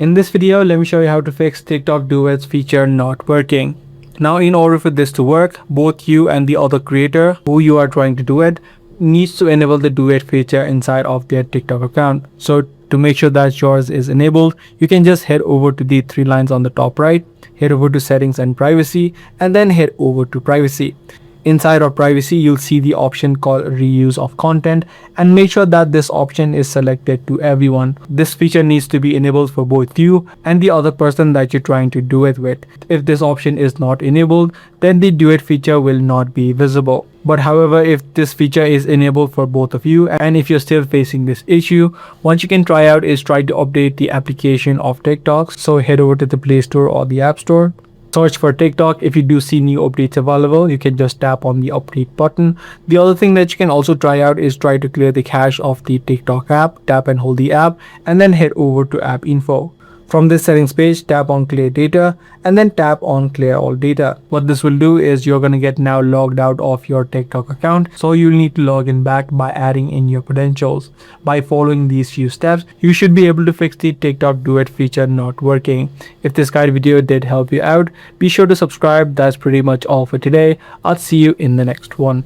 In this video, let me show you how to fix TikTok duets feature not working. Now, in order for this to work, both you and the other creator who you are trying to duet needs to enable the duet feature inside of their TikTok account. So to make sure that yours is enabled, you can just head over to the three lines on the top right, head over to settings and privacy, and then head over to privacy. Inside of privacy, you'll see the option called reuse of content, and make sure that this option is selected to everyone. This feature needs to be enabled for both you and the other person that you're trying to duet with. If this option is not enabled, then the duet feature will not be visible. But however, if this feature is enabled for both of you, and if you're still facing this issue, what you can try out is try to update the application of TikTok. So head over to the Play Store or the App Store. Search for TikTok. If you do see new updates available, you can just tap on the update button. The other thing that you can also try out is try to clear the cache of the TikTok app. Tap and hold the app and then head over to app info. From this settings page, tap on clear data and then tap on clear all data. What this will do is you're going to get now logged out of your TikTok account. So you'll need to log in back by adding in your credentials. By following these few steps, you should be able to fix the TikTok duet feature not working. If this guide video did help you out, be sure to subscribe. That's pretty much all for today. I'll see you in the next one.